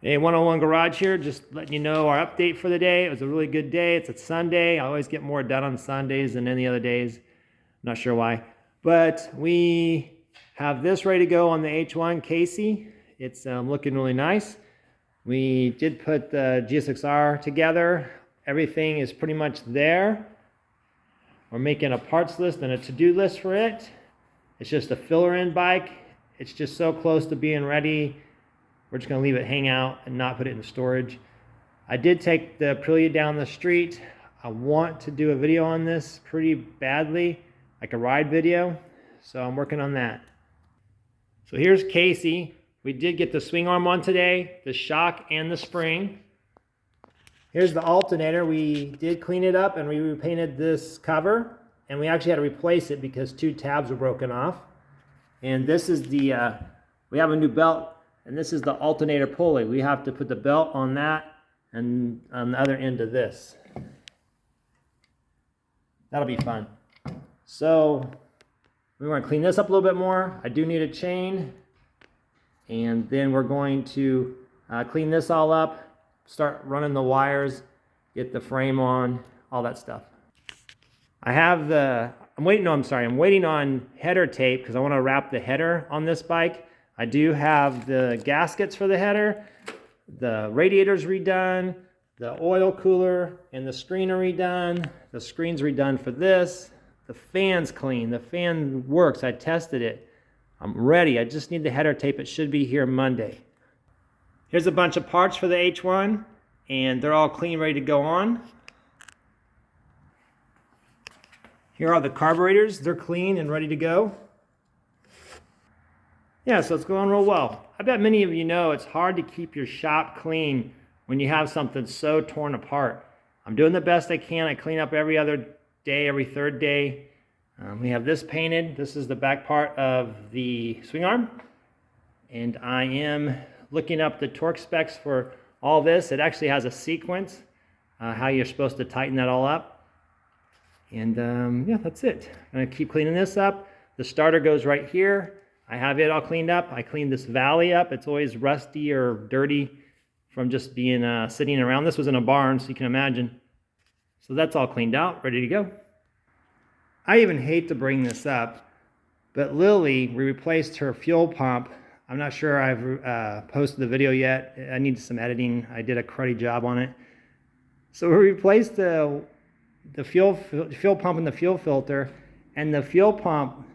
Hey, 101 Garage here, just letting you know our update for the day. It was a really good day. It's a Sunday. I always get more done on Sundays than any other days. Not sure why. But we have this ready to go on the H1 Casey. It's looking really nice. We did put the GSX-R together. Everything is pretty much there. We're making a parts list and a to-do list for it. It's just a filler-in bike. It's just so close to being ready. We're just going to leave it hang out and not put it in storage. I did take the Aprilia down the street. I want to do a video on this pretty badly, like a ride video. So I'm working on that. So here's Casey. We did get the swing arm on today, the shock and the spring. Here's the alternator. We did clean it up and we repainted this cover. And we actually had to replace it because 2 tabs were broken off. And this is the, we have a new belt. And this is the alternator pulley. We have to put the belt on that and on the other end of this. That'll be fun. So we want to clean this up a little bit more. I do need a chain. And then we're going to clean this all up, start running the wires, get the frame on, all that stuff. I have I'm waiting on header tape because I want to wrap the header on this bike. I do have the gaskets for the header, the radiator's redone, the oil cooler and the screen are redone. The screen's redone for this. The fan's clean. The fan works. I tested it. I'm ready. I just need the header tape. It should be here Monday. Here's a bunch of parts for the H1 and they're all clean, ready to go on. Here are the carburetors. They're clean and ready to go. Yeah, so it's going real well. I bet many of you know it's hard to keep your shop clean when you have something so torn apart. I'm doing the best I can. I clean up every other day, every third day. We have this painted. This is the back part of the swing arm. And I am looking up the torque specs for all this. It actually has a sequence, how you're supposed to tighten that all up. And yeah, that's it. I'm gonna keep cleaning this up. The starter goes right here. I have it all cleaned up. I cleaned this valley up. It's always rusty or dirty from just being sitting around. This was in a barn, so you can imagine. So that's all cleaned out, ready to go. I even hate to bring this up, but Lily, we replaced her fuel pump. I'm not sure I've posted the video yet. I need some editing. I did a cruddy job on it. So we replaced the fuel pump and the fuel filter, and the fuel pump,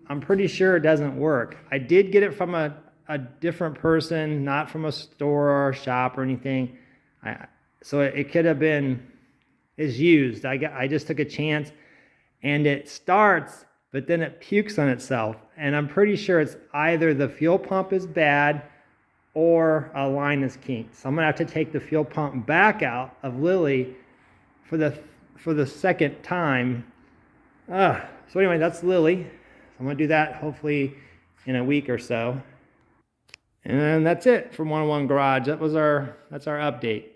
I'm pretty sure it doesn't work. I did get it from a different person, not from a store or shop or anything. So it could have been, it's used. I just took a chance and it starts, but then it pukes on itself. And I'm pretty sure it's either the fuel pump is bad or a line is kinked. So I'm gonna have to take the fuel pump back out of Lily for the second time. So anyway, that's Lily. I'm going to do that hopefully in a week or so. And that's it from 101 Garage. That's our update.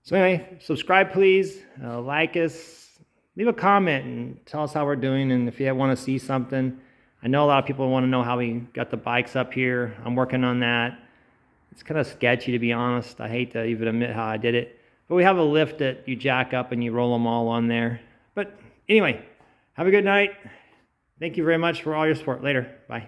So anyway, subscribe please, like us, leave a comment and tell us how we're doing and if you want to see something. I know a lot of people want to know how we got the bikes up here. I'm working on that. It's kind of sketchy to be honest. I hate to even admit how I did it. But we have a lift that you jack up and you roll them all on there. But anyway, have a good night. Thank you very much for all your support. Later. Bye.